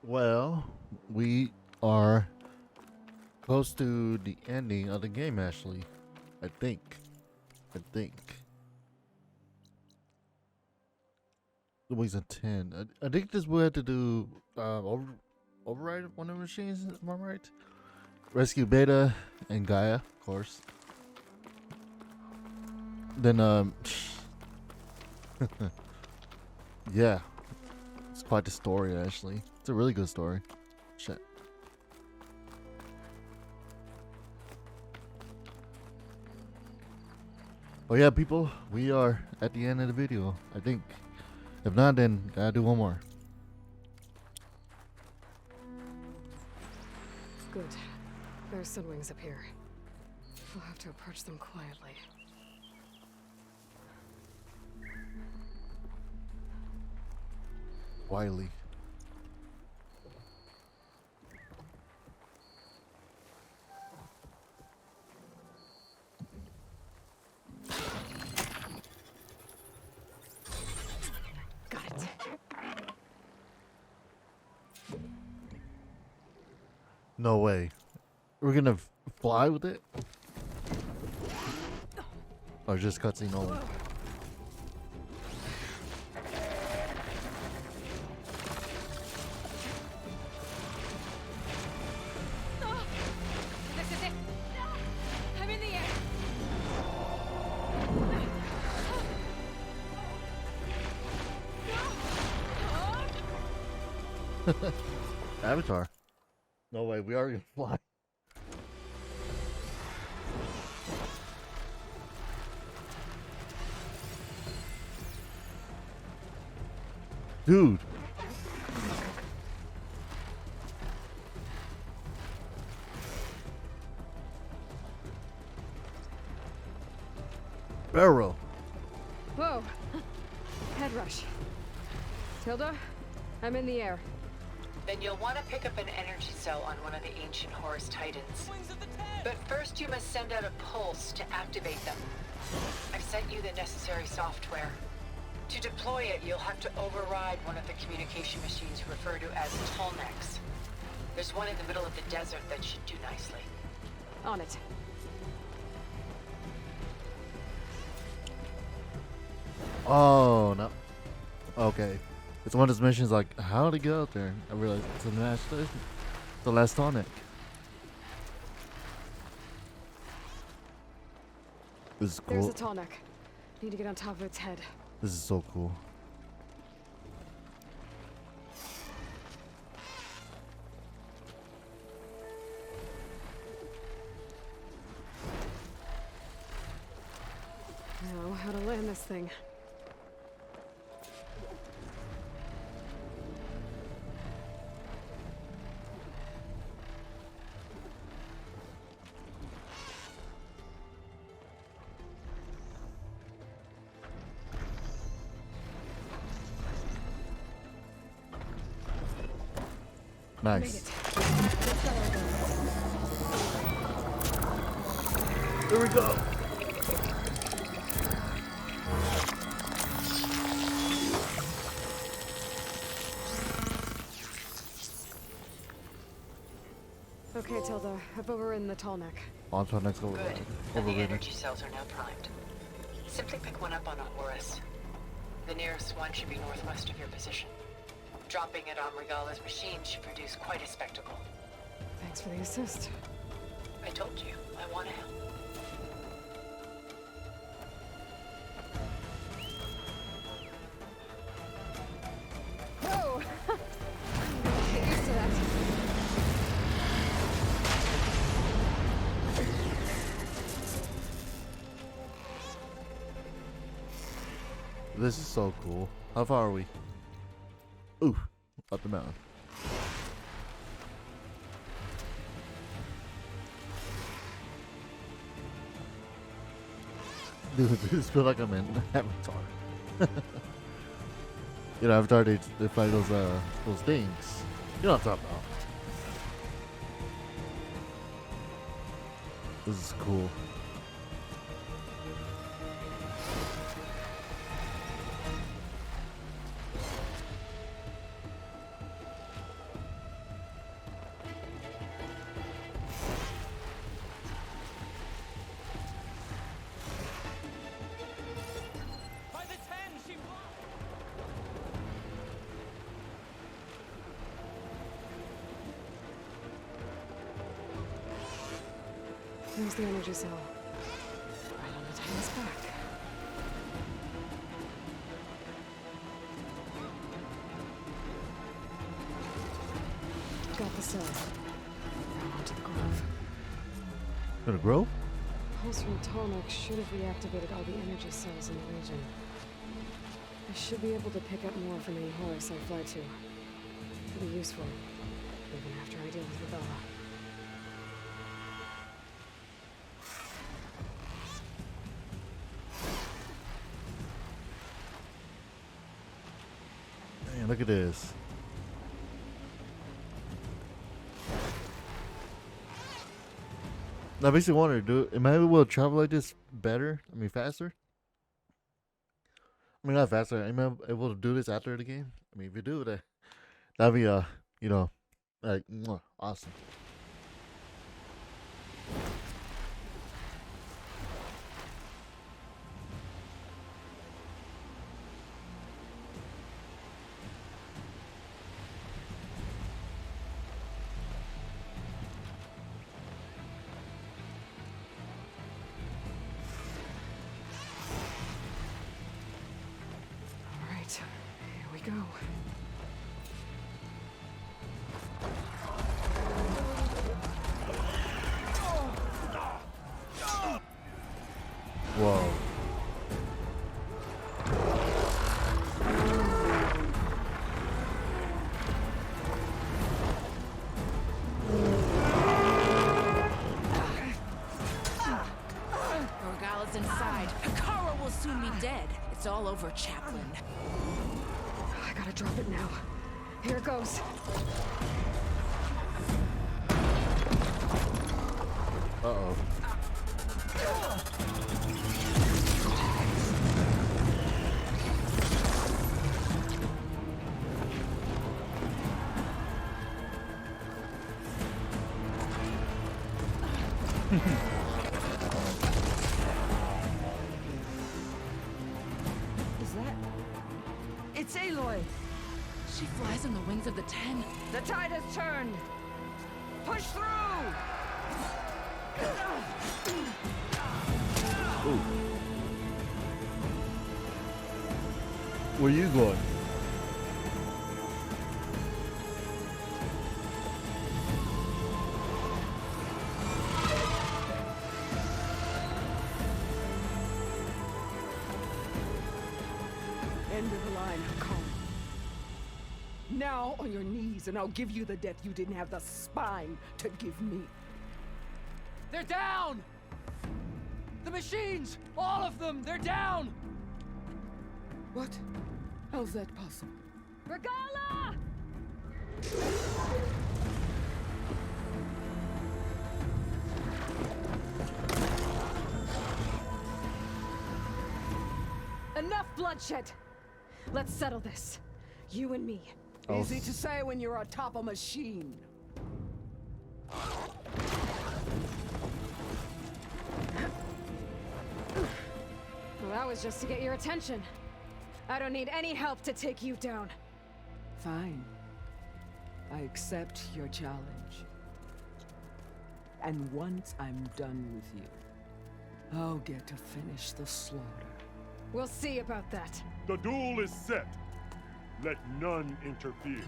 Well, we are close to the ending of the game, actually. I think. The week's a 10. I think this will have to do override one of the machines, am I right? Rescue Beta and Gaia, of course. Then yeah. It's quite the story, actually. It's a really good story. Shit. Oh yeah, people, we are at the end of the video, I think. If not, then gotta do one more. Good. There's Sunwings up here. We'll have to approach them quietly. Wiley. Got it. No way. We're gonna fly with it? Or just cutscene only? This is it. I'm in the air. Avatar. No way, we are gonna fly. Dude. Barrel. Whoa. Head rush. Tilda, I'm in the air. Then you'll want to pick up an energy cell on one of the ancient Horus Titans. But first you must send out a pulse to activate them. I've sent you the necessary software. To deploy it, you'll have to override one of the communication machines referred to as Tallnecks. There's one in the middle of the desert that should do nicely. On it. Oh, no. Okay. It's one of those missions like, how to get out there? I realized it's the last Tallneck. This is There's cool. a Tallneck. Need to get on top of its head. This is so cool. Now, how to land this thing. Made Nice. it. Here we go. Okay, Tilda. I've overridden the Tallneck. On to our next over. Good. And the Overrated. energy cells are now primed. Simply pick one up on a Horus. The nearest one should be northwest of your position. Dropping it on Regala's machine should produce quite a spectacle. Thanks for the assist. I told you, I want to help. Whoa! Get used to that. This is so cool. How far are we? Ooh, up the mountain. Dude, this feels like I'm in Avatar. You know, Avatar, they fight those things. You know what I'm talking about. This is cool. There's the energy cell. Right on the Titan's back. Got the cell. Now onto the grove. Gonna grow? Pulse from Tallneck should have reactivated all the energy cells in the region. I should be able to pick up more from any Horus I fly to. It'll be useful, even after I deal with Rebella. Man, look at this. That makes me wonder, maybe we'll travel like this better? I mean, faster? I mean, not faster. Am I able to do this after the game? I mean, if you do that, that'd be, you know, like, awesome. Here we go. Whoa. Norgala's inside. Hikara will soon be dead. It's all over, Chaplain. I gotta drop it now. Here it goes. Uh-oh. Is that... It's Aloy! She flies on the wings of the 10. The tide has turned! Push through! Ooh. Where you going? End of the line, Hikara. Now on your knees, and I'll give you the death you didn't have the spine to give me. They're down! The machines! All of them! They're down! What? How's that possible? Regala! Enough bloodshed! Let's settle this. You and me. Oh. Easy to say when you're atop a machine. Well, that was just to get your attention. I don't need any help to take you down. Fine. I accept your challenge. And once I'm done with you, I'll get to finish the slaughter. We'll see about that. The duel is set. Let none interfere.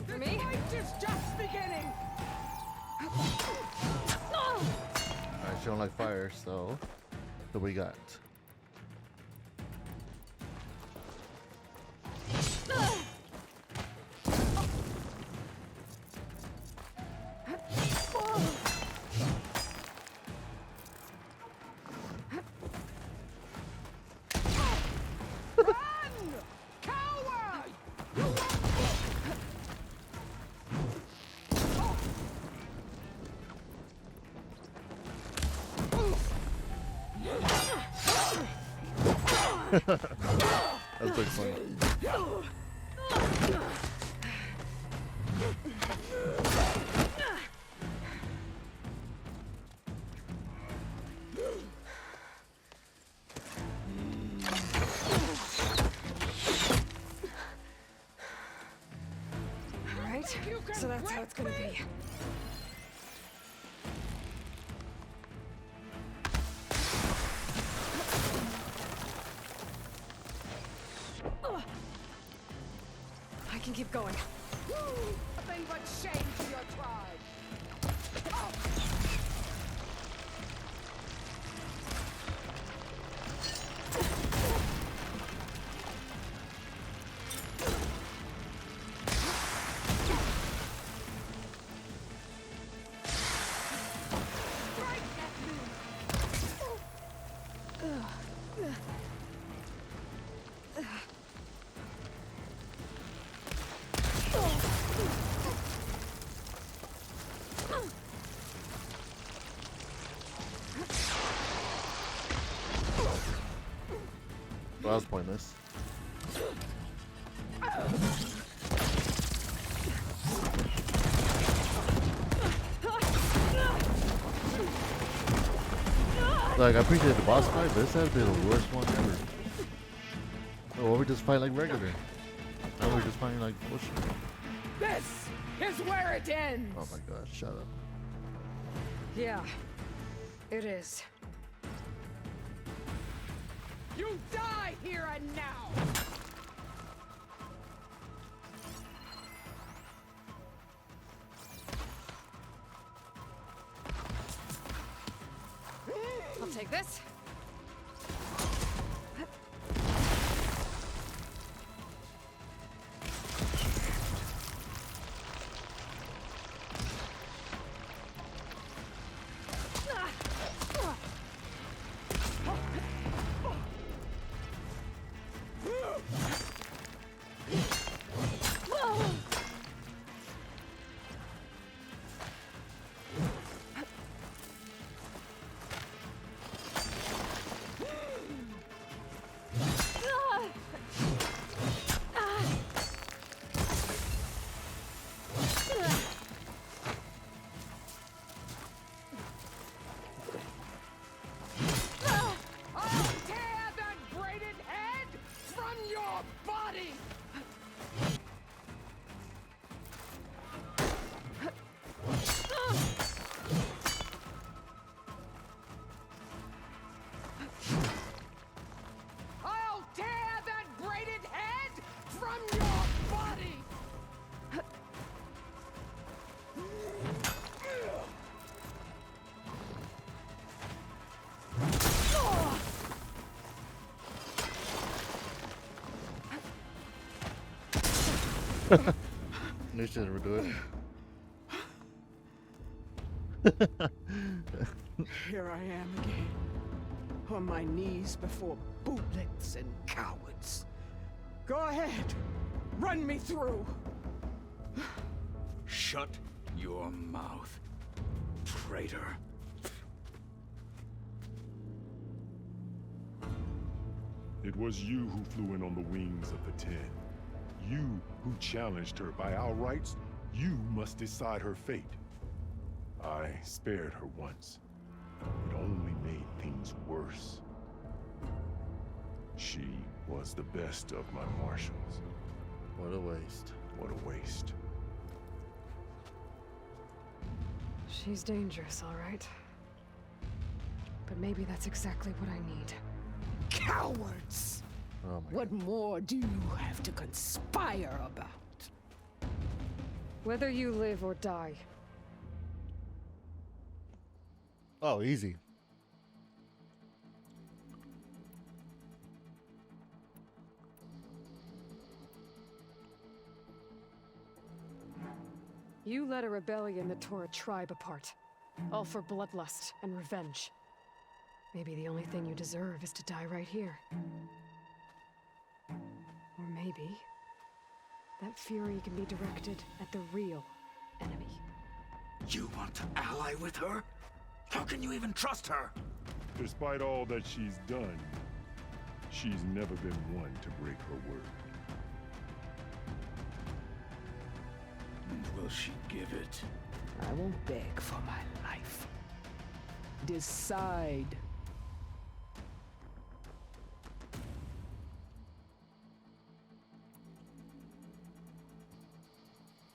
For me? Fight is just beginning! Alright, she don't like fire, so what we got? Run! Coward! That's pretty funny. So that's how it's gonna be. I can keep going. Nothing but shame to your tribe. Well, that was pointless. Like, I appreciate the boss fight, but this has been the worst one ever. Or we just fight like regular. Now we're just fighting like bullshit. This is where it ends. Oh my god, shut up. Yeah, it is. You die here and now. I'll take this. I'll tear that braided head from your body. I'll tear that braided head from your body. They should never do it. Here I am again, on my knees before bootlets and cowards. Go ahead, run me through. Shut your mouth, traitor. It was you who flew in on the wings of the Ten. You who challenged her. By our rights, you must decide her fate. I spared her once. It only made things worse. She was the best of my marshals. What a waste. What a waste. She's dangerous, all right. But maybe that's exactly what I need. Cowards! Oh my What more do you have to conspire about? Whether you live or die, Oh, easy. you led a rebellion that tore a tribe apart. All for bloodlust and revenge. Maybe the only thing you deserve is to die right here. Or maybe that fury can be directed at the real enemy. You want to ally with her? How can you even trust her? Despite all that she's done, she's never been one to break her word. And will she give it? I won't beg for my life. Decide.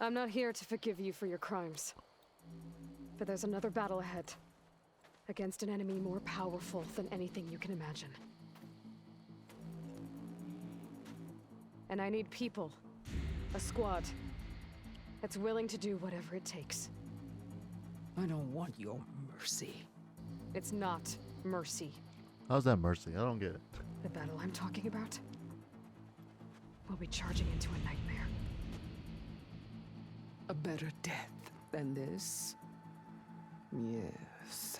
I'm not here to forgive you for your crimes. But there's another battle ahead. Against an enemy more powerful than anything you can imagine. And I need people. A squad. That's willing to do whatever it takes. I don't want your mercy. It's not mercy. How's that mercy? I don't get it. The battle I'm talking about will be charging into a nightmare. A better death than this? Yes.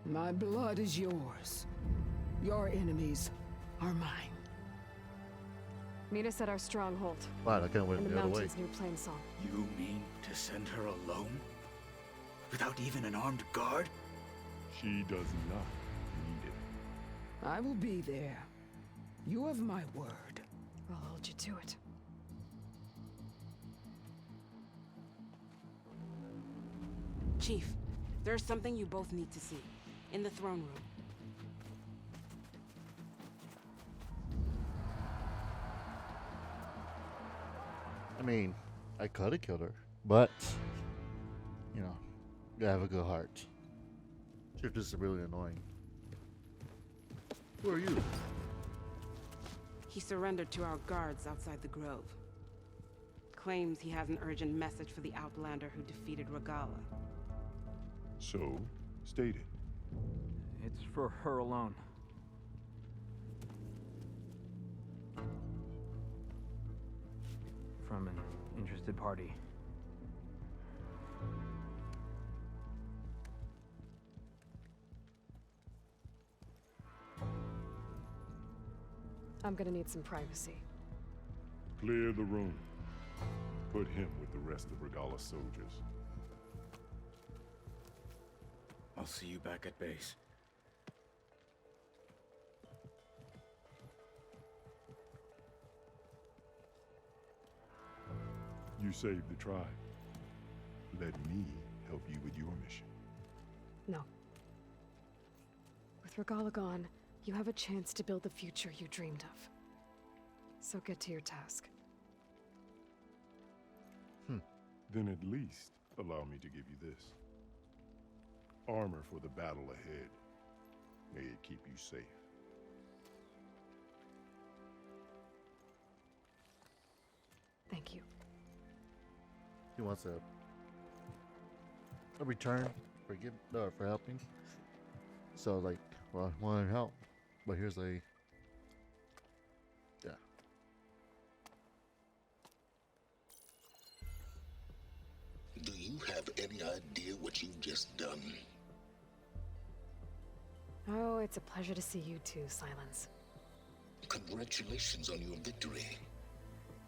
My blood is yours. Your enemies are mine. Meet us at our stronghold. Wow, I can't wait In the the other way. mountains near Plainsong. You mean to send her alone? Without even an armed guard? She does not need it. I will be there. You have my word. I'll hold you to it. Chief, there's something you both need to see. In the throne room. I mean, I could have killed her, but you know, gotta have a good heart. Shift is really annoying. Who are you? He surrendered to our guards outside the grove. Claims he has an urgent message for the Outlander who defeated Regala. So, state it. It's for her alone. From an interested party. I'm gonna need some privacy. Clear the room. Put him with the rest of Regala's soldiers. I'll see you back at base. You saved the tribe. Let me help you with your mission. No. With Regala gone, you have a chance to build the future you dreamed of. So get to your task. Then at least allow me to give you this. Armor for the battle ahead. May it keep you safe. Thank you. He wants a return for helping. So like, well, I want to help, but here's a yeah. Do you have any idea what you've just done? Oh, it's a pleasure to see you too, Silence. Congratulations on your victory.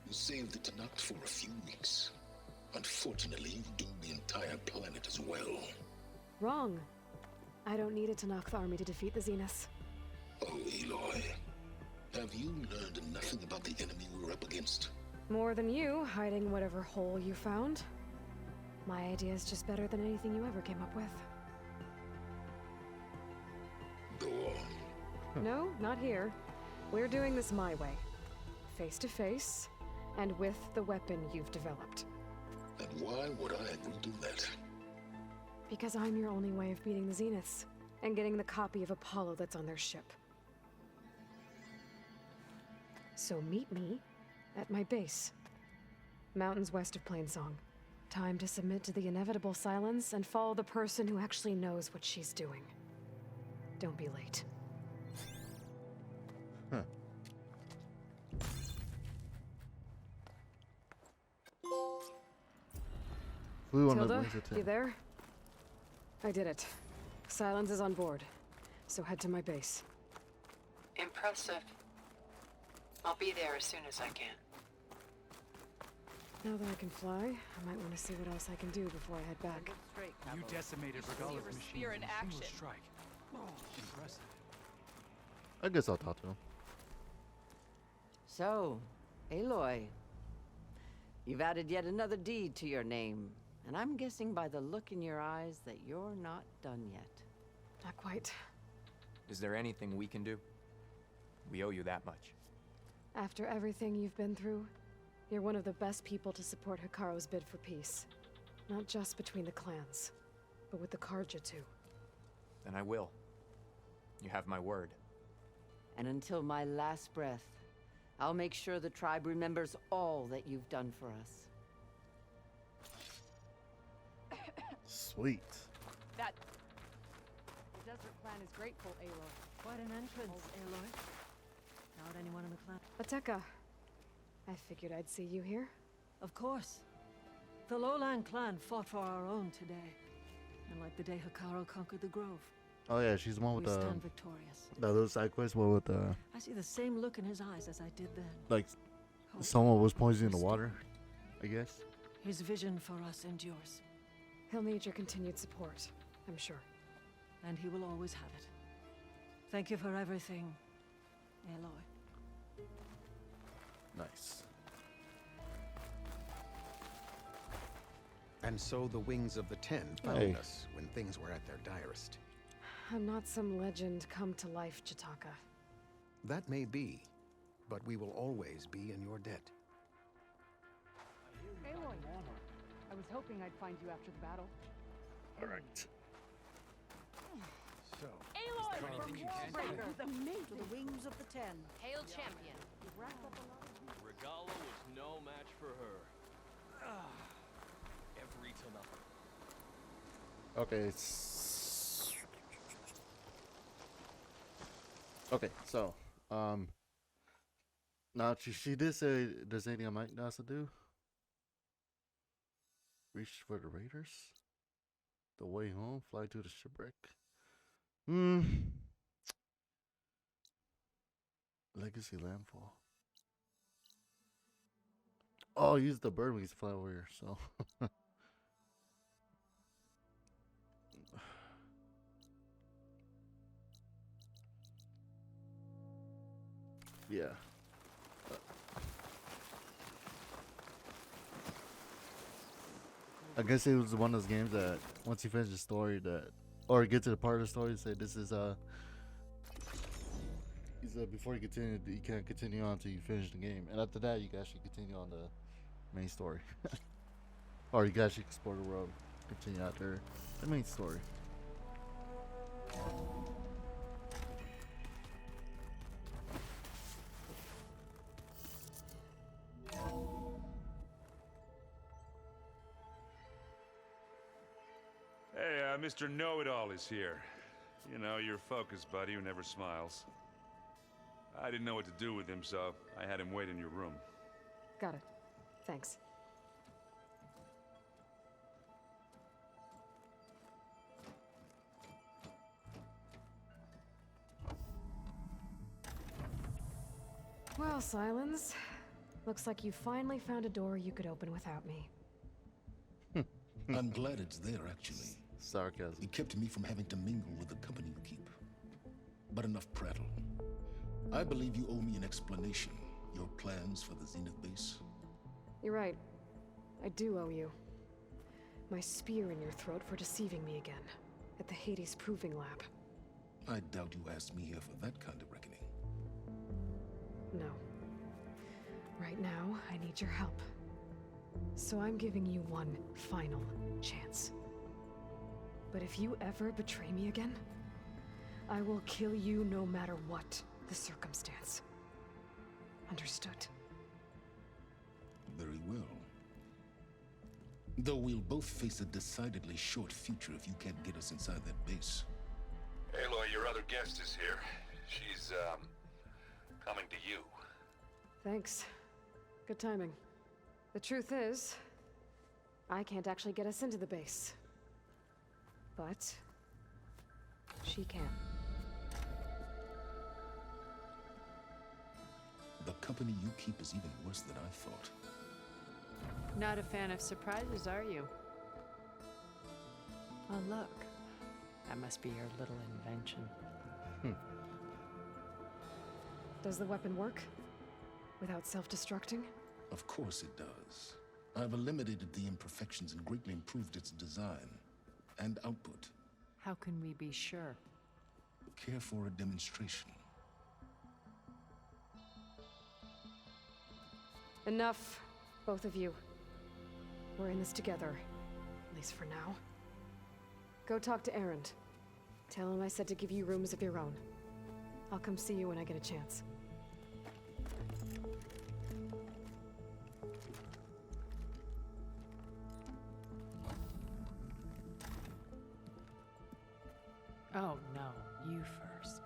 You saved the Tallneck for a few weeks. Unfortunately, you've doomed the entire planet as well. Wrong. I don't need a Tallneck army to defeat the Zeniths. Oh, Aloy. Have you learned nothing about the enemy we're up against? More than you, hiding whatever hole you found. My idea is just better than anything you ever came up with. Go on. No, not here. We're doing this my way. Face to face, and with the weapon you've developed. And why would I agree to that? Because I'm your only way of beating the Zeniths, and getting the copy of Apollo that's on their ship. So meet me at my base. Mountains west of Plainsong. Time to submit to the inevitable silence and follow the person who actually knows what she's doing. Don't be late. Huh. Flew on the Tilda, wings of you there? I did it. Silence is on board, so head to my base. Impressive. I'll be there as soon as I can. Now that I can fly, I might want to see what else I can do before I head back. You decimated Regala's machine in a single strike. Impressive. I guess I'll talk to him. So, Aloy, you've added yet another deed to your name, and I'm guessing by the look in your eyes that you're not done yet. Not quite. Is there anything we can do? We owe you that much. After everything you've been through, you're one of the best people to support Hikaru's bid for peace. Not just between the clans, but with the Karja too. Then I will. You have my word. And until my last breath, I'll make sure the tribe remembers all that you've done for us. Sweet. That... The desert clan is grateful, Aloy. Quite an entrance, Aloy. Not anyone in the clan. Ateka, I figured I'd see you here. Of course. The Lowland clan fought for our own today. And like the day Hikaru conquered the Grove. Oh yeah, she's the one with we the stand victorious. the other side quest one with the I see the same look in his eyes as I did then. like Hope, someone was poisoning the water, I guess. His vision for us endures. He'll need your continued support, I'm sure. And he will always have it. Thank you for everything, Aloy. Nice. And so the wings of the Ten found us when things were at their direst. I'm not some legend come to life, Chitaka. That may be, but we will always be in your debt. Aloy, I was hoping I'd find you after the battle. All right. So, Aloy, Warbreaker. to the wings of the Ten. Hail champion. Regala was no match for her. Every to nothing. Okay. Okay, so now she did say there's anything I might not to do. Reach for the raiders. The way home, fly to the shipwreck. Legacy landfall. Oh, use the bird wings to fly over here, so yeah. I guess it was one of those games that once you finish the story or get to the part of the story, say this is before you continue, you can't continue on until you finish the game, and after that you can actually continue on the main story, or you can actually explore the world, continue after the main story. Hey, Mr. Know-It-All is here. You know, your Focus buddy who never smiles. I didn't know what to do with him, so I had him wait in your room. Got it. Thanks. Well, Silence. Looks like you finally found a door you could open without me. I'm glad it's there, actually. Sarcasm. It kept me from having to mingle with the company you keep. But enough prattle. I believe you owe me an explanation. Your plans for the Zenith base? You're right. I do owe you. My spear in your throat for deceiving me again. At the Hades Proving Lab. I doubt you asked me here for that kind of reckoning. No. Right now, I need your help. So I'm giving you one final chance. But if you ever betray me again, I will kill you no matter what the circumstance. Understood? Very well. Though we'll both face a decidedly short future if you can't get us inside that base. Aloy, your other guest is here. She's, coming to you. Thanks. Good timing. The truth is, I can't actually get us into the base. But she can. The company you keep is even worse than I thought. Not a fan of surprises, are you? Oh, look. That must be your little invention. Does the weapon work? Without self-destructing? Of course it does. I've eliminated the imperfections and greatly improved its design and output. How can we be sure? Care for a demonstration? Enough, both of you. We're in this together, at least for now. Go talk to Erend. Tell him I said to give you rooms of your own. I'll come see you when I get a chance. Oh no, you first.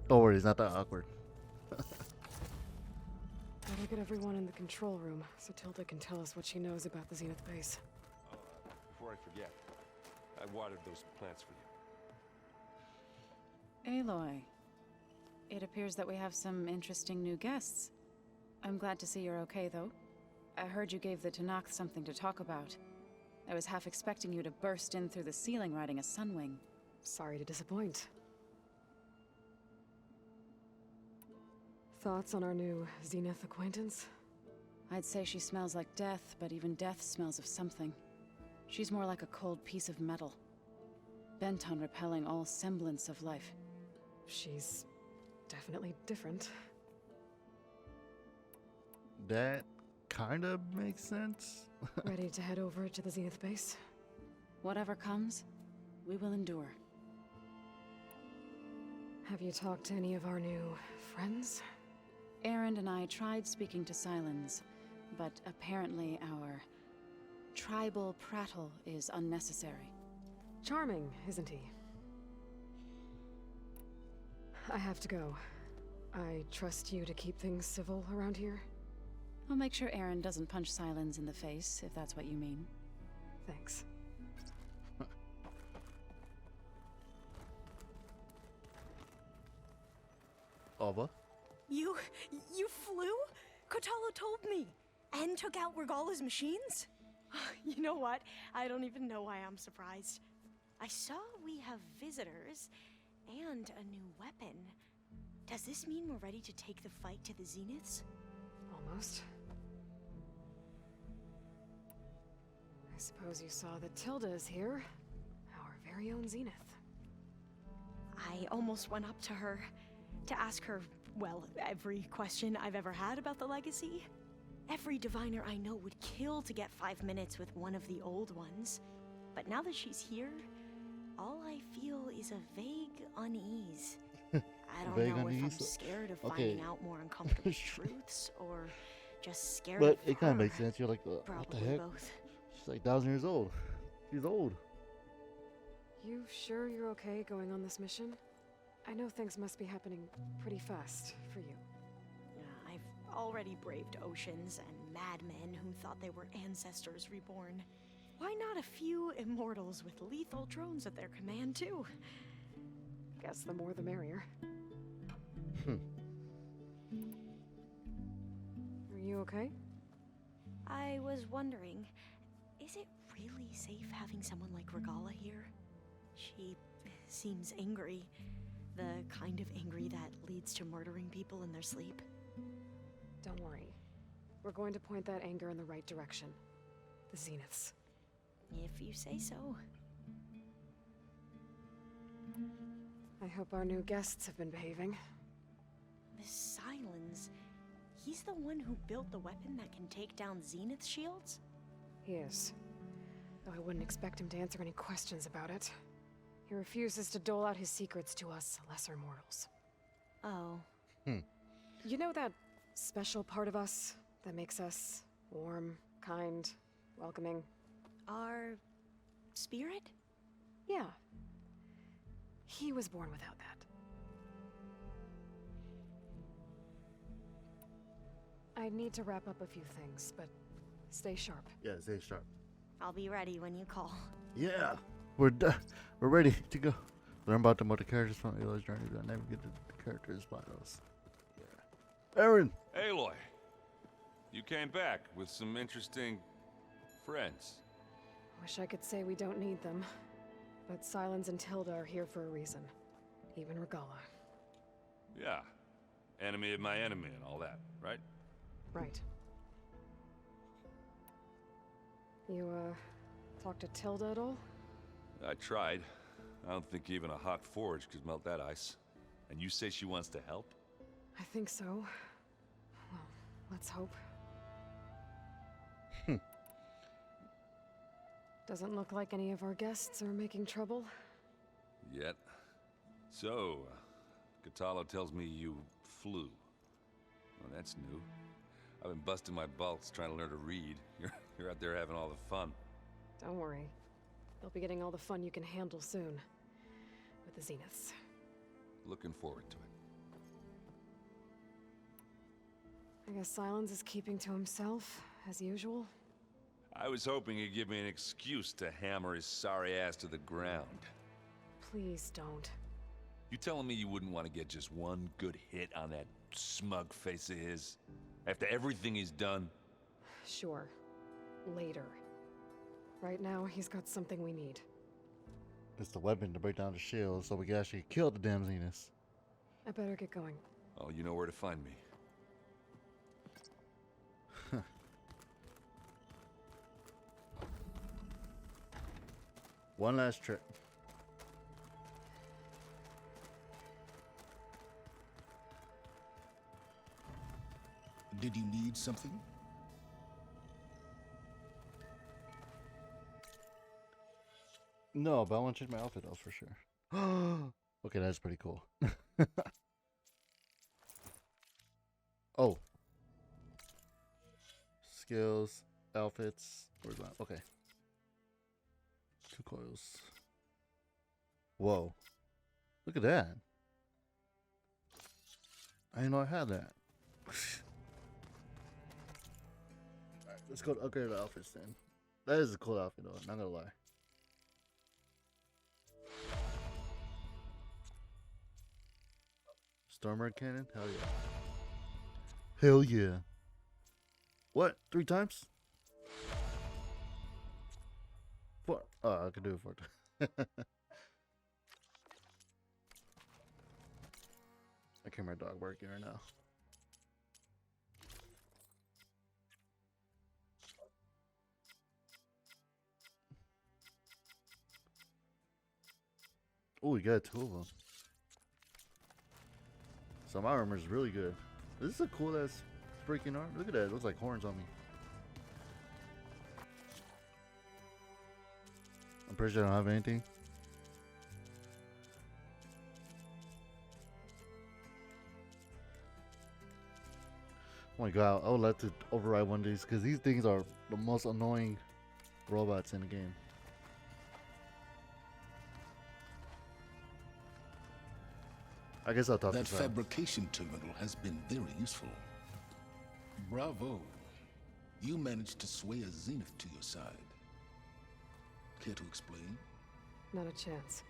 Don't worry, it's not that awkward. Better get everyone in the control room so Tilda can tell us what she knows about the Zenith base. Before I forget, I watered those plants for you. Aloy, it appears that we have some interesting new guests. I'm glad to see you're okay, though. I heard you gave the Tallneck something to talk about. I was half expecting you to burst in through the ceiling riding a sunwing. Sorry to disappoint. Thoughts on our new Zenith acquaintance? I'd say she smells like death, but even death smells of something. She's more like a cold piece of metal, bent on repelling all semblance of life. She's definitely different. That kind of makes sense. Ready to head over to the Zenith base? Whatever comes, we will endure. Have you talked to any of our new friends? Erend and I tried speaking to Sylens, but apparently our tribal prattle is unnecessary. Charming, isn't he? I have to go. I trust you to keep things civil around here. I'll make sure Erend doesn't punch Sylens in the face, if that's what you mean. Thanks. Ava? You flew? Kotalo told me. And took out Regala's machines? You know what? I don't even know why I'm surprised. I saw we have visitors and a new weapon. Does this mean we're ready to take the fight to the Zeniths? Almost. I suppose you saw that Tilda is here. Our very own Zenith. I almost went up to her to ask her, well, every question I've ever had about the legacy. Every diviner I know would kill to get 5 minutes with one of the old ones. But now that she's here, all I feel is a vague unease. I don't know if I'm scared of finding out more uncomfortable truths, or just scared of But it kind of her. makes sense. You're like, what the Probably heck? both. She's like 1,000 years old. She's old. You sure you're okay going on this mission? I know things must be happening pretty fast for you. I've already braved oceans and madmen who thought they were ancestors reborn. Why not a few immortals with lethal drones at their command, too? Guess the more the merrier. Are you okay? I was wondering, is it really safe having someone like Regala here? She seems angry. The kind of angry that leads to murdering people in their sleep. Don't worry. We're going to point that anger in the right direction. The Zeniths. If you say so. I hope our new guests have been behaving. This Sylens, he's the one who built the weapon that can take down Zenith shields? He is. Though I wouldn't expect him to answer any questions about it. He refuses to dole out his secrets to us lesser mortals. Oh. You know that special part of us that makes us warm, kind, welcoming? Our spirit? Yeah. He was born without that. I need to wrap up a few things, but stay sharp. Yeah, stay sharp. I'll be ready when you call. Yeah. We're ready to go. Learn about the motor characters from Aloy's journey. We'll navigate the characters' bios. Yeah. Aaron! Aloy, you came back with some interesting friends. Wish I could say we don't need them, but Sylens and Tilda are here for a reason. Even Regala. Yeah. Enemy of my enemy and all that, right? Right. You, talked to Tilda at all? I tried. I don't think even a hot forge could melt that ice. And you say she wants to help? I think so. Well, let's hope. Doesn't look like any of our guests are making trouble. Yet. So, Katalo tells me you flew. Well, that's new. I've been busting my balls trying to learn to read. You're out there having all the fun. Don't worry. You'll be getting all the fun you can handle soon. With the Zeniths. Looking forward to it. I guess Silence is keeping to himself, as usual. I was hoping he'd give me an excuse to hammer his sorry ass to the ground. Please don't. You telling me you wouldn't want to get just one good hit on that smug face of his? After everything he's done? Sure. Later. Right now, he's got something we need. It's the weapon to break down the shield so we can actually kill the damn Zeniths. I better get going. Oh, you know where to find me. One last trip. Did you need something? No, but I want to change my outfit out for sure. Okay, that's pretty cool. Oh. Skills, outfits. Where's that? Okay. 2 coils. Whoa. Look at that. I didn't know I had that. Alright, let's go to upgrade the outfits then. That is a cool outfit though, not gonna lie. Stormer cannon? Hell yeah. Hell yeah. What? 3 times? 4. Oh, I can do it 4 times. I can hear my dog barking right now. Oh, we got 2 of them. So my armor is really good. This is a cool ass freaking arm. Look at that. It looks like horns on me. I'm pretty sure I don't have anything. Oh my god, I would like to override one of these because these things are the most annoying robots in the game. I guess I'll talk to That Silence. fabrication terminal has been very useful. Bravo. You managed to sway a Zenith to your side. Care to explain? Not a chance.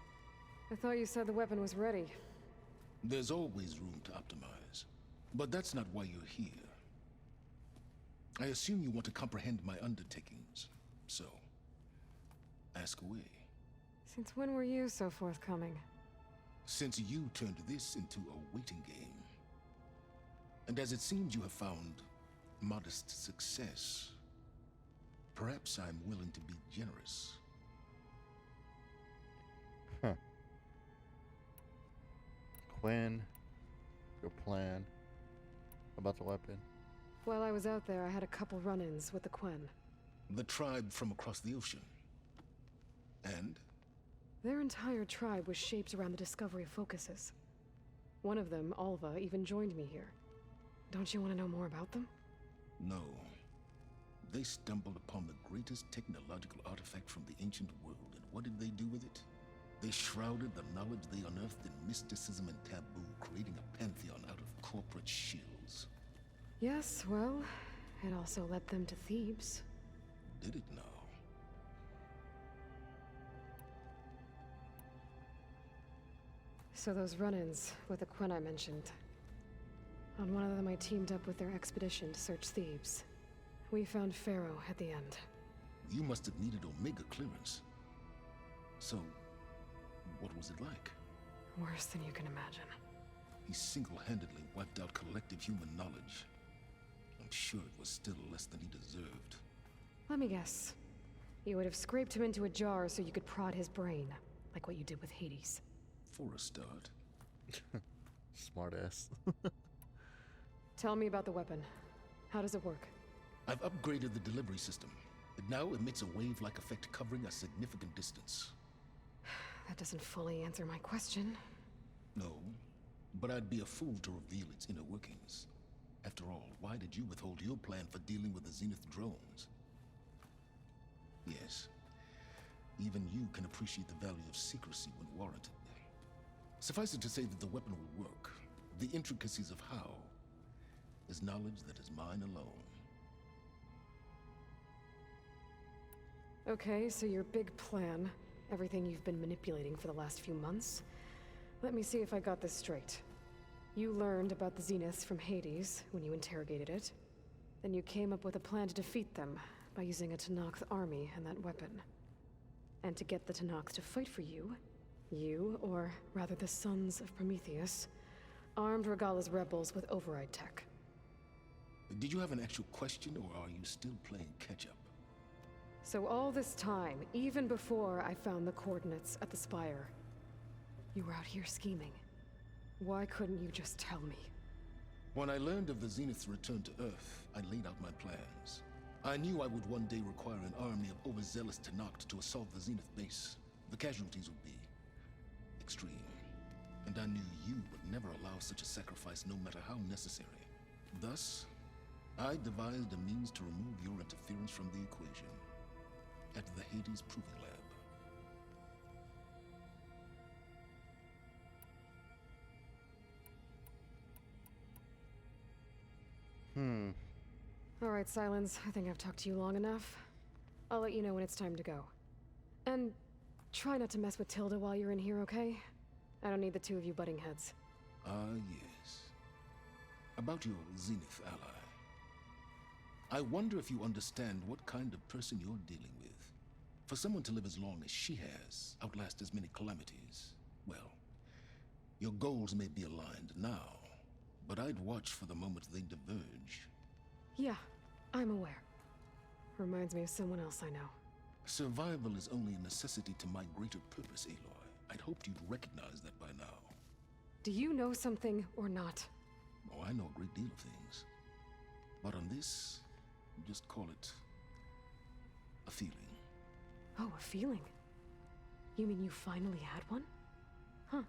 I thought you said the weapon was ready. There's always room to optimize. But that's not why you're here. I assume you want to comprehend my undertakings. So, ask away. Since when were you so forthcoming? Since you turned this into a waiting game. And as it seems you have found modest success, perhaps I'm willing to be generous. Huh. Quinn, your plan about the weapon. While I was out there, I had a couple run-ins with the Quen. The tribe from across the ocean. And? Their entire tribe was shaped around the discovery of focuses. One of them, Alva, even joined me here. Don't you want to know more about them? No. They stumbled upon the greatest technological artifact from the ancient world, and what did they do with it? They shrouded the knowledge they unearthed in mysticism and taboo, creating a pantheon out of corporate shills. Yes, well, it also led them to Thebes. Did it now? So those run-ins with the Quen I mentioned. On one of them I teamed up with their expedition to search Thebes. We found Pharaoh at the end. You must have needed Omega clearance. So, what was it like? Worse than you can imagine. He single-handedly wiped out collective human knowledge. I'm sure it was still less than he deserved. Let me guess. You would have scraped him into a jar so you could prod his brain, like what you did with Hades. For a start. Smartass. Tell me about the weapon. How does it work? I've upgraded the delivery system. It now emits a wave-like effect covering a significant distance. That doesn't fully answer my question. No, but I'd be a fool to reveal its inner workings. After all, why did you withhold your plan for dealing with the Zenith drones? Yes, even you can appreciate the value of secrecy when warranted. Suffice it to say that the weapon will work. The intricacies of how is knowledge that is mine alone. Okay, so your big plan, everything you've been manipulating for the last few months. Let me see if I got this straight. You learned about the Zeniths from Hades when you interrogated it. Then you came up with a plan to defeat them by using a Tallneck army and that weapon. And to get the Tallneck to fight for you, or rather the Sons of Prometheus, armed Regala's rebels with override tech. Did you have an actual question, or are you still playing catch-up? So all this time, even before I found the coordinates at the Spire, you were out here scheming. Why couldn't you just tell me? When I learned of the Zenith's return to Earth, I laid out my plans. I knew I would one day require an army of overzealous Tallneck to assault the Zenith base. The casualties would be extreme. And I knew you would never allow such a sacrifice, no matter how necessary. Thus, I devised a means to remove your interference from the equation. At the Hades Proving Lab. All right, Silence. I think I've talked to you long enough. I'll let you know when it's time to go. And try not to mess with Tilda while you're in here, okay? I don't need the two of you butting heads. Yes. About your Zenith ally. I wonder if you understand what kind of person you're dealing with. For someone to live as long as she has, outlast as many calamities, well, your goals may be aligned now, but I'd watch for the moment they diverge. Yeah, I'm aware. Reminds me of someone else I know. Survival is only a necessity to my greater purpose, Aloy. I'd hoped you'd recognize that by now. Do you know something or not? Oh, I know a great deal of things. But on this, just call it a feeling. Oh, a feeling? You mean you finally had one? Huh.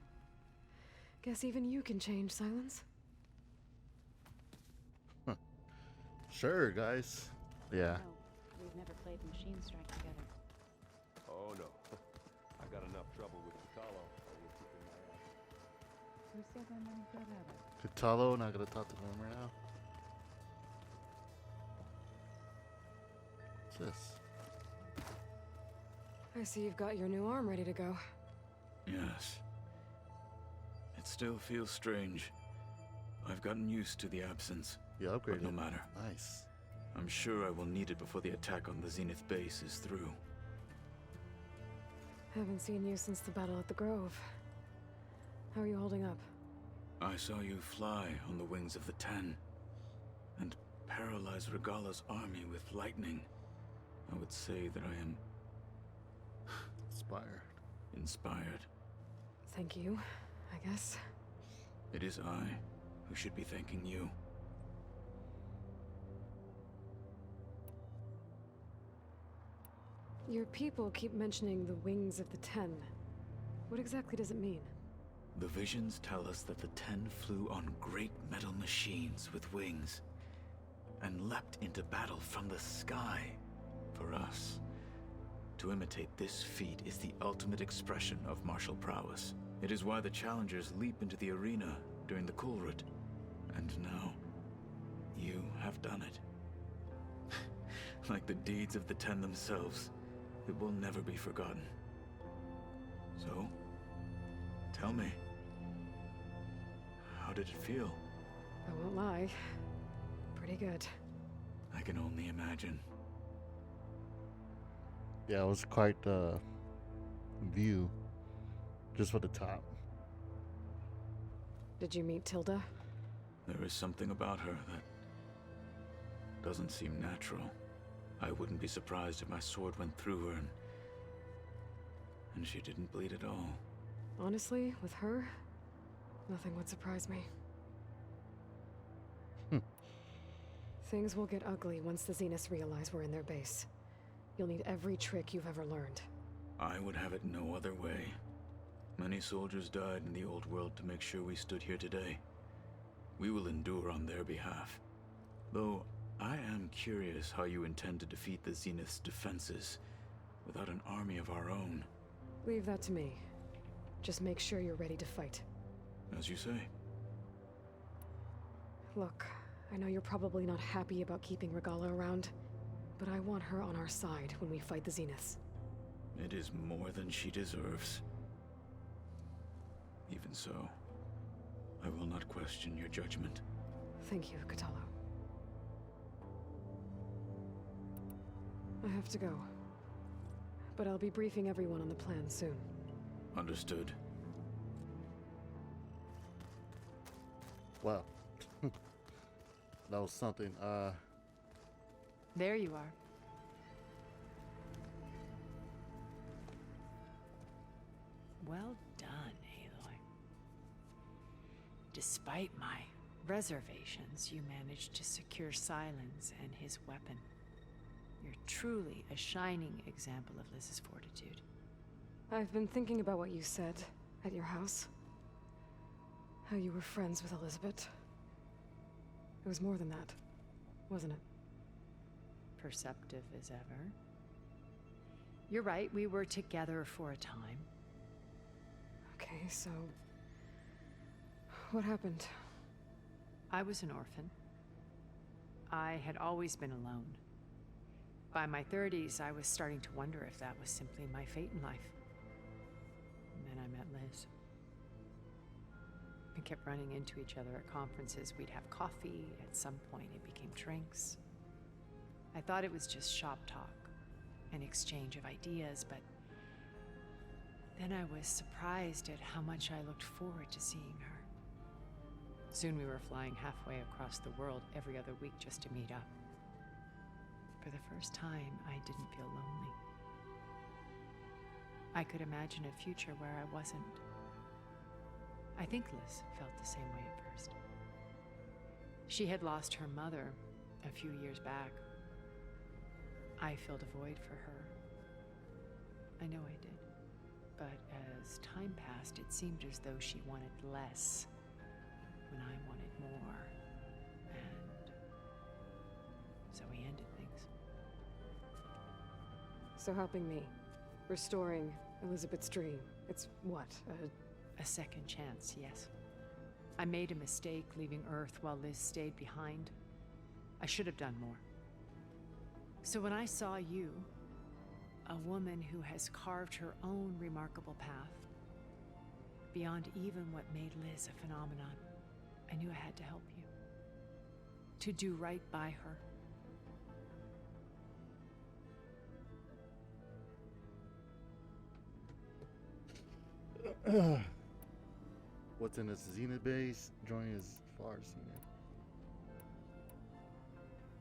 Guess even you can change, Silence. Sure, guys. Yeah. No, we've never played Machine Strike together. Oh no. I got enough trouble with Katalo. Who said I'm any good at it? Katalo, not gonna talk to him right now. What's this? I see you've got your new arm ready to go. Yes. It still feels strange. I've gotten used to the absence. Yeah, upgraded. But no matter. Nice. I'm sure I will need it before the attack on the Zenith base is through. Haven't seen you since the battle at the Grove. How are you holding up? I saw you fly on the wings of the Ten, and paralyze Regala's army with lightning. I would say that I am... Inspired. Thank you, I guess. It is I who should be thanking you. Your people keep mentioning the wings of the Ten. What exactly does it mean? The visions tell us that the Ten flew on great metal machines with wings, and leapt into battle from the sky for us. To imitate this feat is the ultimate expression of martial prowess. It is why the challengers leap into the arena during the Kulrut. And now, you have done it. Like the deeds of the Ten themselves, it will never be forgotten. So, tell me, how did it feel? I won't lie. Pretty good. I can only imagine. Yeah, it was quite the view, just for the top. Did you meet Tilda? There is something about her that doesn't seem natural. I wouldn't be surprised if my sword went through her and she didn't bleed at all. Honestly, with her, nothing would surprise me. Things will get ugly once the Zeniths realize we're in their base. You'll need every trick you've ever learned. I would have it no other way. Many soldiers died in the old world to make sure we stood here today. We will endure on their behalf. Though, I am curious how you intend to defeat the Zenith's defenses without an army of our own. Leave that to me. Just make sure you're ready to fight. As you say. Look, I know you're probably not happy about keeping Regala around, but I want her on our side when we fight the Zeniths. It is more than she deserves. Even so, I will not question your judgment. Thank you, Kotallo. I have to go. But I'll be briefing everyone on the plan soon. Understood. Wow. That was something. There you are. Well done, Aloy. Despite my reservations, you managed to secure Silence and his weapon. You're truly a shining example of Liz's fortitude. I've been thinking about what you said at your house. How you were friends with Elizabeth. It was more than that, wasn't it? Perceptive as ever. You're right, we were together for a time. Okay, so... what happened? I was an orphan. I had always been alone. By my 30s, I was starting to wonder if that was simply my fate in life. And then I met Liz. We kept running into each other at conferences. We'd have coffee. At some point, it became drinks. I thought it was just shop talk, an exchange of ideas, but then I was surprised at how much I looked forward to seeing her. Soon we were flying halfway across the world every other week just to meet up. For the first time, I didn't feel lonely. I could imagine a future where I wasn't. I think Liz felt the same way at first. She had lost her mother a few years back. I filled a void for her. I know I did. But as time passed, it seemed as though she wanted less when I wanted more. And so we ended things. So helping me, restoring Elizabeth's dream, it's what, a second chance, yes. I made a mistake leaving Earth while Liz stayed behind. I should have done more. So when I saw you, a woman who has carved her own remarkable path, beyond even what made Liz a phenomenon, I knew I had to help you. To do right by her. What's in this Zenith base? Joining as far as Zenith.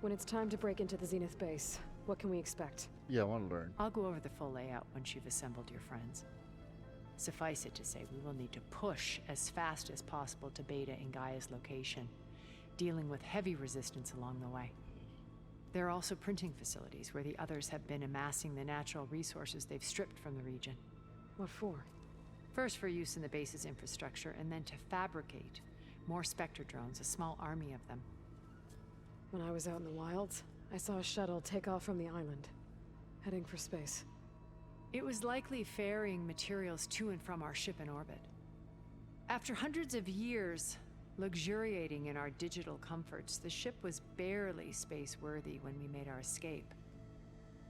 When it's time to break into the Zenith base, what can we expect? Yeah, I want to learn. I'll go over the full layout once you've assembled your friends. Suffice it to say, we will need to push as fast as possible to Beta and Gaia's location, dealing with heavy resistance along the way. There are also printing facilities where the others have been amassing the natural resources they've stripped from the region. What for? First for use in the base's infrastructure, and then to fabricate more Spectre drones, a small army of them. When I was out in the wilds, I saw a shuttle take off from the island, heading for space. It was likely ferrying materials to and from our ship in orbit. After hundreds of years luxuriating in our digital comforts, the ship was barely space-worthy when we made our escape.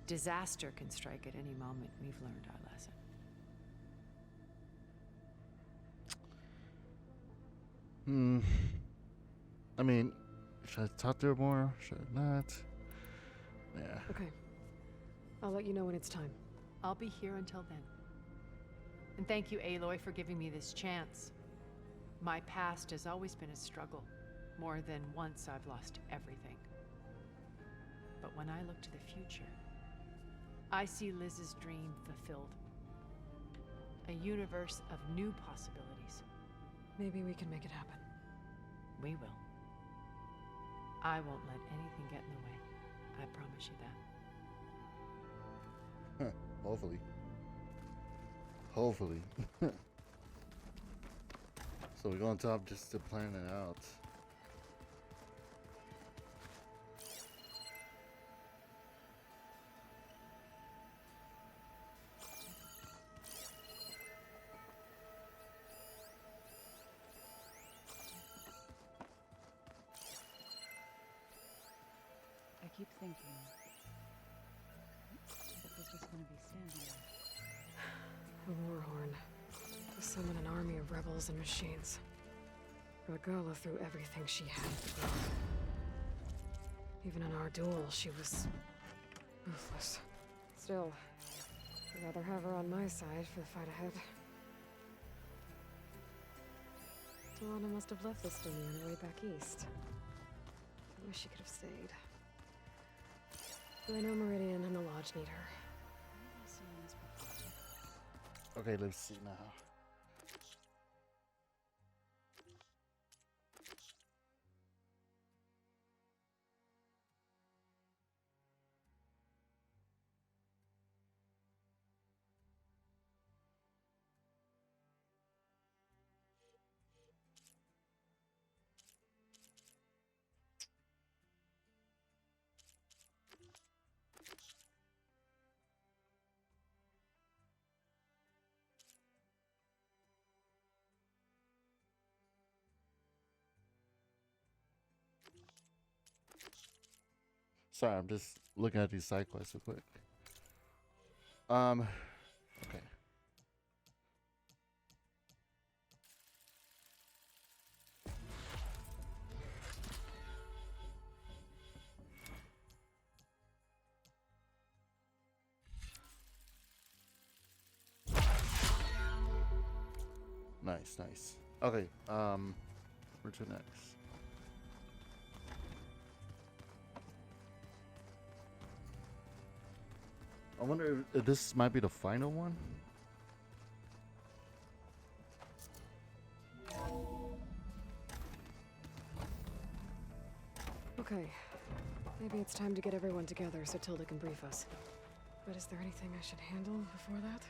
Disaster can strike at any moment. We've learned our lesson. I mean, should I talk to her more? Should I not? Yeah. Okay. I'll let you know when it's time. I'll be here until then. And thank you, Aloy, for giving me this chance. My past has always been a struggle. More than once, I've lost everything. But when I look to the future, I see Liz's dream fulfilled. A universe of new possibilities. Maybe we can make it happen. We will. I won't let anything get in the way. I promise you that. Hopefully. Hopefully. So we're going top just to plan it out. I keep thinking that was just gonna be standing there. A warhorn. To summon an army of rebels and machines. Regala threw everything she had at the Grove. Even in our duel, she was ruthless. Still, I'd rather have her on my side for the fight ahead. Tawana must have left this to me on her way back east. I wish she could have stayed. But I know Meridian and the Lodge need her. Okay, let's see now. Sorry, I'm just looking at these side quests real quick. Okay. Nice, nice. Okay, where to next? I wonder if this might be the final one. Okay. Maybe it's time to get everyone together so Tilda can brief us. But is there anything I should handle before that?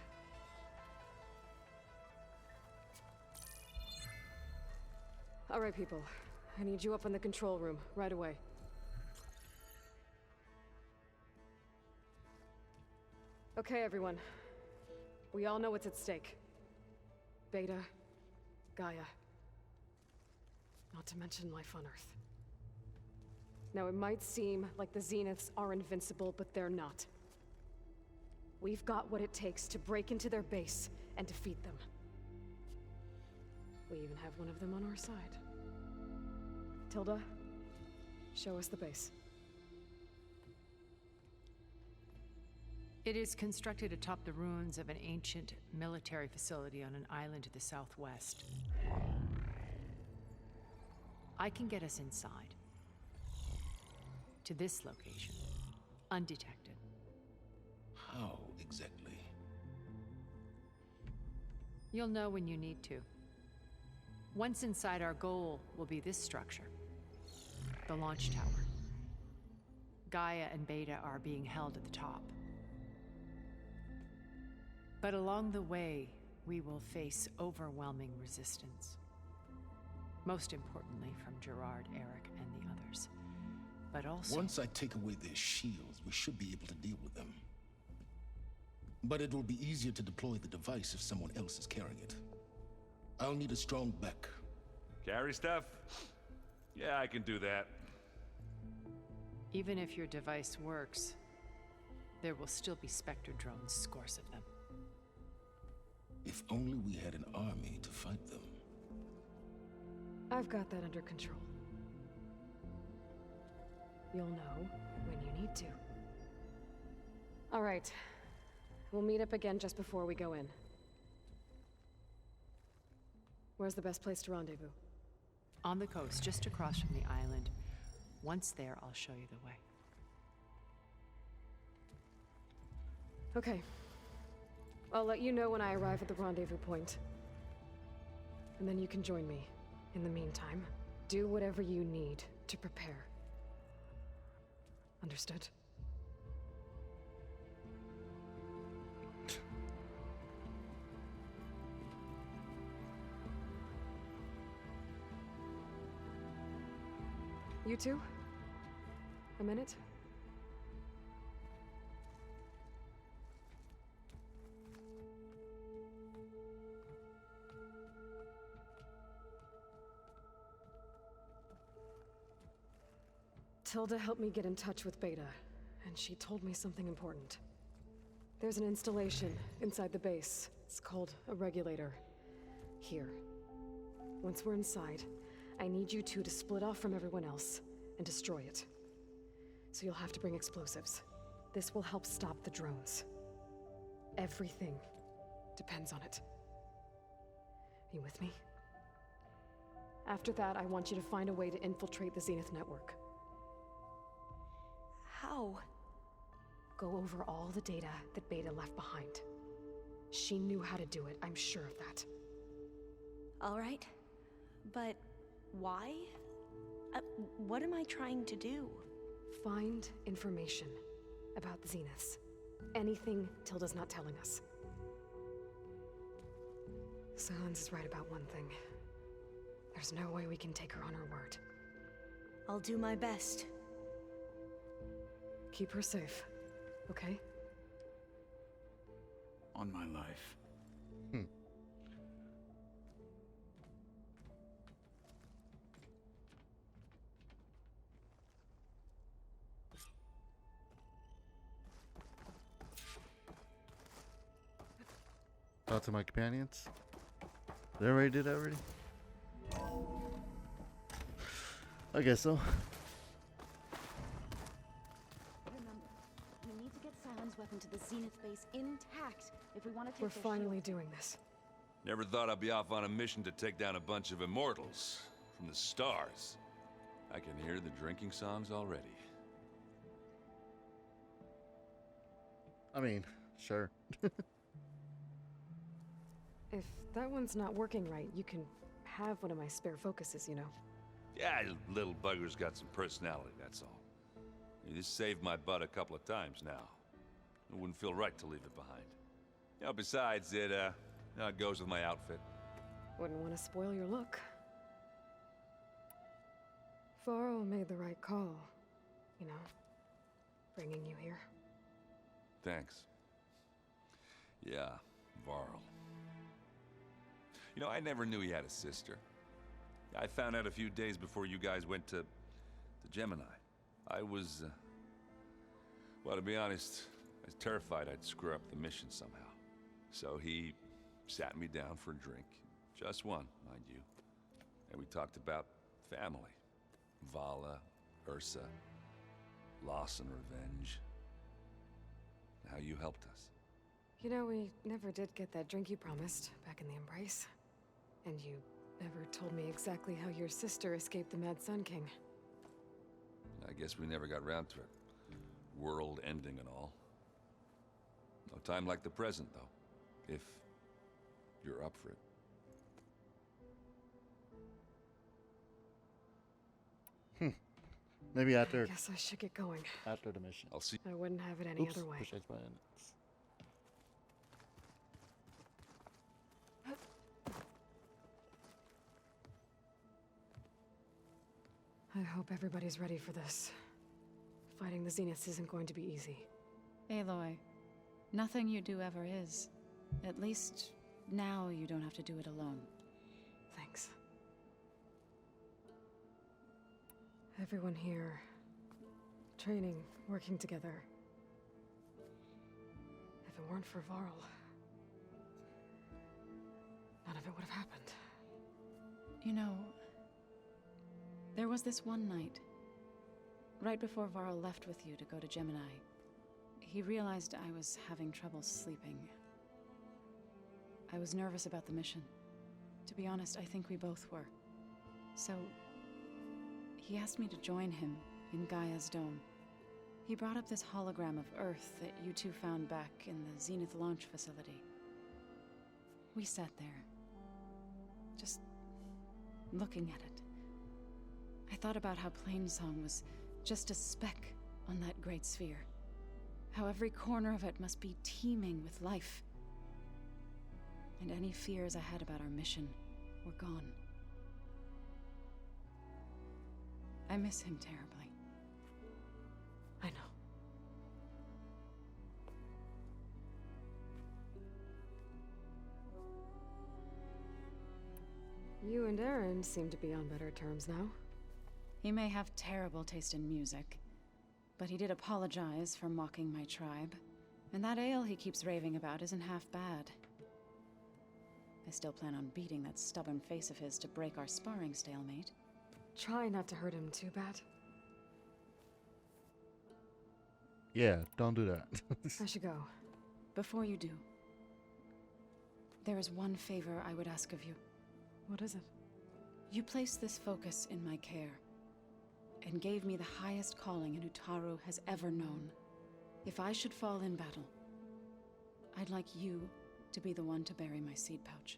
All right, people. I need you up in the control room right away. Okay, everyone. We all know what's at stake. Beta, Gaia. Not to mention life on Earth. Now, it might seem like the Zeniths are invincible, but they're not. We've got what it takes to break into their base and defeat them. We even have one of them on our side. Tilda, show us the base. It is constructed atop the ruins of an ancient military facility on an island to the southwest. I can get us inside. To this location. Undetected. How exactly? You'll know when you need to. Once inside, our goal will be this structure. The launch tower. Gaia and Beta are being held at the top. But along the way, we will face overwhelming resistance. Most importantly from Gerard, Eric, and the others. But also... Once I take away their shields, we should be able to deal with them. But it will be easier to deploy the device if someone else is carrying it. I'll need a strong back. Carry stuff? Yeah, I can do that. Even if your device works, there will still be Spectre drones, scores of them. If only we had an army to fight them. I've got that under control. You'll know when you need to. All right. We'll meet up again just before we go in. Where's the best place to rendezvous? On the coast, just across from the island. Once there, I'll show you the way. Okay. I'll let you know when I arrive at the rendezvous point. And then you can join me. In the meantime, do whatever you need to prepare. Understood? You two? A minute? Tilda helped me get in touch with Beta, and she told me something important. There's an installation inside the base. It's called a regulator. Here. Once we're inside, I need you two to split off from everyone else and destroy it. So you'll have to bring explosives. This will help stop the drones. Everything depends on it. Are you with me? After that, I want you to find a way to infiltrate the Zenith network. How? Go over all the data that Beta left behind. She knew how to do it, I'm sure of that. All right. But why? What am I trying to do? Find information about the Zeniths. Anything Tilda's not telling us. Silence is right about one thing. There's no way we can take her on her word. I'll do my best. Keep her safe, okay? On my life. Out to my companions. They already did that already? I guess so. Remember, we need to get Silent's weapon to the Zenith base intact if we want to take We're their finally shield. doing this. Never thought I'd be off on a mission to take down a bunch of immortals from the stars. I can hear the drinking songs already. I mean, sure. If that one's not working right, you can have one of my spare focuses, you know. Yeah, little bugger's got some personality, that's all. This saved my butt a couple of times now. It wouldn't feel right to leave it behind. You know, besides, it goes with my outfit. Wouldn't want to spoil your look. Varl made the right call, you know, bringing you here. Thanks. Yeah, Varl. You know, I never knew he had a sister. I found out a few days before you guys went to Gemini. I was, well, to be honest, I was terrified I'd screw up the mission somehow. So he sat me down for a drink. Just one, mind you. And we talked about family. Vala, Ursa, loss and revenge. How you helped us. You know, we never did get that drink you promised back in the Embrace. And you never told me exactly how your sister escaped the Mad Sun King. I guess we never got around to it. World ending and all. No time like the present, though. If you're up for it. Maybe after. I guess I should get going. After the mission. I'll see. I wouldn't have it any other way. Push H button. I hope everybody's ready for this. Fighting the Zeniths isn't going to be easy. Aloy, nothing you do ever is. At least, now you don't have to do it alone. Thanks. Everyone here, training, working together. If it weren't for Varl, none of it would have happened. You know, there was this one night, right before Varl left with you to go to Gemini. He realized I was having trouble sleeping. I was nervous about the mission. To be honest, I think we both were. So, he asked me to join him in Gaia's dome. He brought up this hologram of Earth that you two found back in the Zenith launch facility. We sat there, just looking at it. I thought about how Plainsong was just a speck on that great sphere. How every corner of it must be teeming with life. And any fears I had about our mission were gone. I miss him terribly. I know. You and Aaron seem to be on better terms now. He may have terrible taste in music, but he did apologize for mocking my tribe. And that ale he keeps raving about isn't half bad. I still plan on beating that stubborn face of his to break our sparring stalemate. Try not to hurt him too bad. Yeah, don't do that. I should go. Before you do, there is one favor I would ask of you. What is it? You placed this focus in my care, and gave me the highest calling an Utaru has ever known. If I should fall in battle, I'd like you to be the one to bury my seed pouch.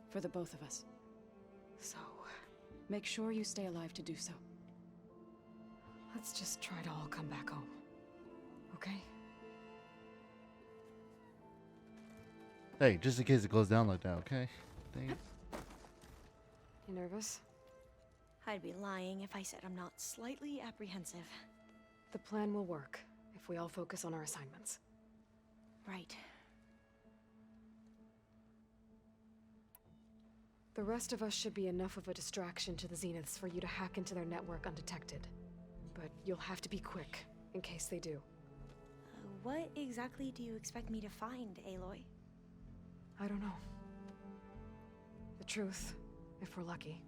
For the both of us. So, make sure you stay alive to do so. let's just try to all come back home. Okay? Hey, just in case it goes down like that, okay? Dang it. You nervous? I'd be lying if I said I'm not slightly apprehensive. The plan will work if we all focus on our assignments. Right. The rest of us should be enough of a distraction to the Zeniths for you to hack into their network undetected. But you'll have to be quick, in case they do. What exactly do you expect me to find, Aloy? I don't know. The truth, if we're lucky.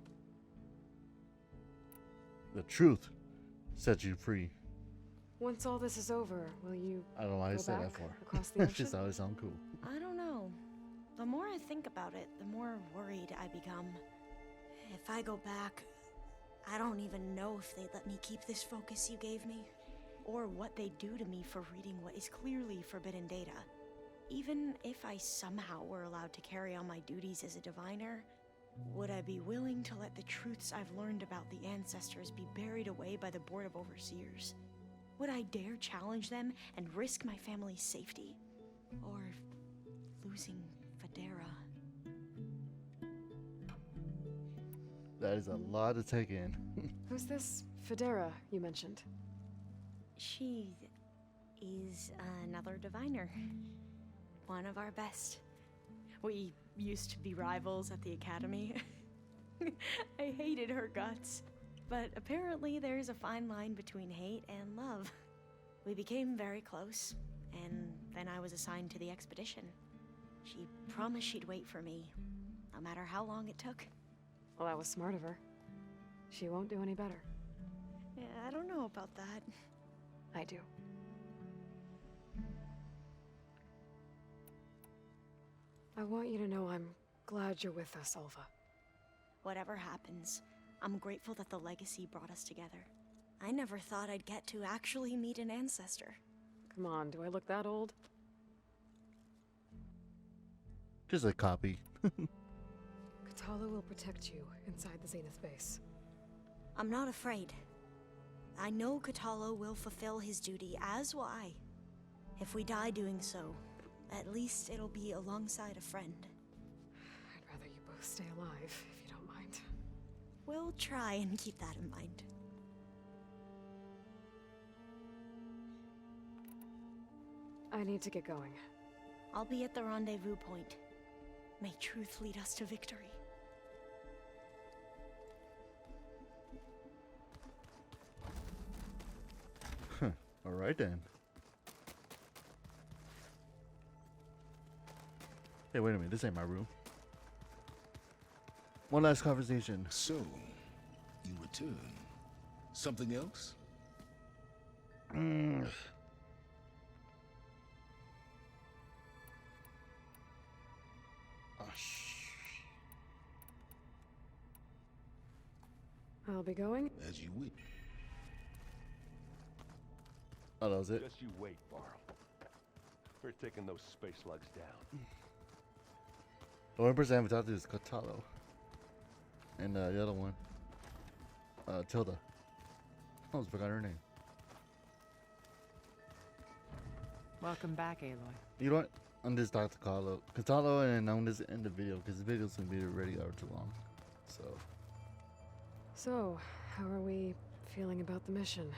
The truth sets you free. Once all this is over, will you I don't know why I go said that back for. across the It ocean? just always sound cool. I don't know. The more I think about it, the more worried I become. If I go back, I don't even know if they'd let me keep this focus you gave me, or what they'd do to me for reading what is clearly forbidden data. Even if I somehow were allowed to carry on my duties as a diviner, would I be willing to let the truths I've learned about the ancestors be buried away by the Board of Overseers? Would I dare challenge them and risk my family's safety? Or losing Federa? That is a lot to take in. Who's this Federa you mentioned? She is another diviner. One of our best. We used to be rivals at the academy. I hated her guts. But apparently there's a fine line between hate and love. We became very close, and then I was assigned to the expedition. She promised she'd wait for me, no matter how long it took. Well, that was smart of her. She won't do any better. Yeah, I don't know about that. I do. I want you to know I'm glad you're with us, Alva. Whatever happens, I'm grateful that the legacy brought us together. I never thought I'd get to actually meet an ancestor. Come on, do I look that old? Just a copy. Katala will protect you inside the Zenith base. I'm not afraid. I know Katala will fulfill his duty, as will I. If we die doing so, at least it'll be alongside a friend. I'd rather you both stay alive, if you don't mind. We'll try and keep that in mind. I need to get going. I'll be at the rendezvous point. May truth lead us to victory. Alright then. Hey, wait a minute. This ain't my room. One last conversation. So, you return. Something else? I'll be going. As you wish. Oh, that was it? Just you wait, Varl. We're taking those space slugs down. The one person I haven't talked to is Katalo. And the other one, Tilda. I almost forgot her name. Welcome back, Aloy. You know what? I'm just talking to Katalo, and I'm just end the video because the video's gonna be already hour too long. So, how are we feeling about the mission?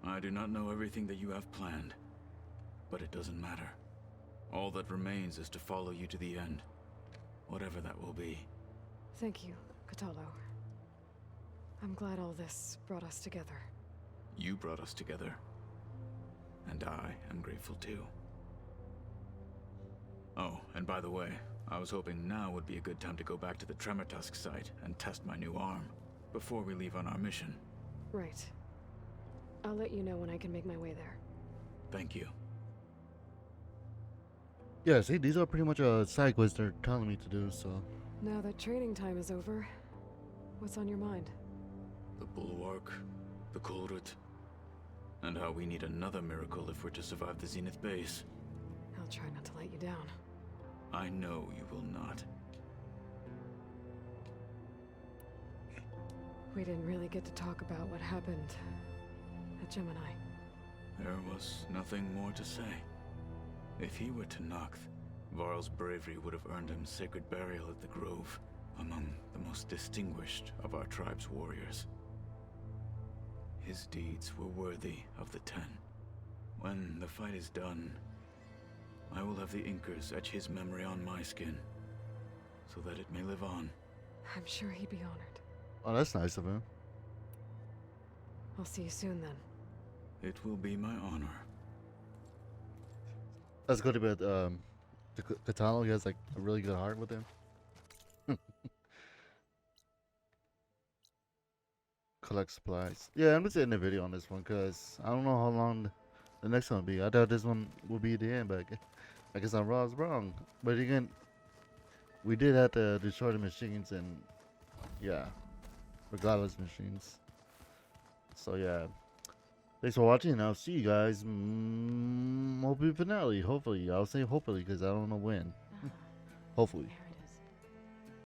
I do not know everything that you have planned, but it doesn't matter. All that remains is to follow you to the end, whatever that will be. Thank you, Katalo. I'm glad all this brought us together. You brought us together, and I am grateful too. Oh, and by the way, I was hoping now would be a good time to go back to the Tremortusk site and test my new arm before we leave on our mission. Right. I'll let you know when I can make my way there. Thank you. Yeah, see, these are pretty much side quests they're telling me to do, so. Now that training time is over, what's on your mind? The Bulwark, the Kulrut, and how we need another miracle if we're to survive the Zenith base. I'll try not to let you down. I know you will not. We didn't really get to talk about what happened at Gemini. There was nothing more to say. If he were Tallneck, Varl's bravery would have earned him sacred burial at the Grove, among the most distinguished of our tribe's warriors. His deeds were worthy of the Ten. When the fight is done, I will have the Inkers etch his memory on my skin, so that it may live on. I'm sure he'd be honored. Oh, that's nice of him. I'll see you soon then. It will be my honor. That's good about the Katalo. He has like a really good heart with him. Collect supplies. Yeah, I'm just ending the video on this one because I don't know how long the next one will be. I thought this one will be the end, but I guess I'm wrong. But again, we did have to destroy the machines, and yeah, regardless machines. So yeah, thanks for watching, and I'll see you guys. Hopefully finale. Hopefully, I'll say hopefully because I don't know when. Hopefully.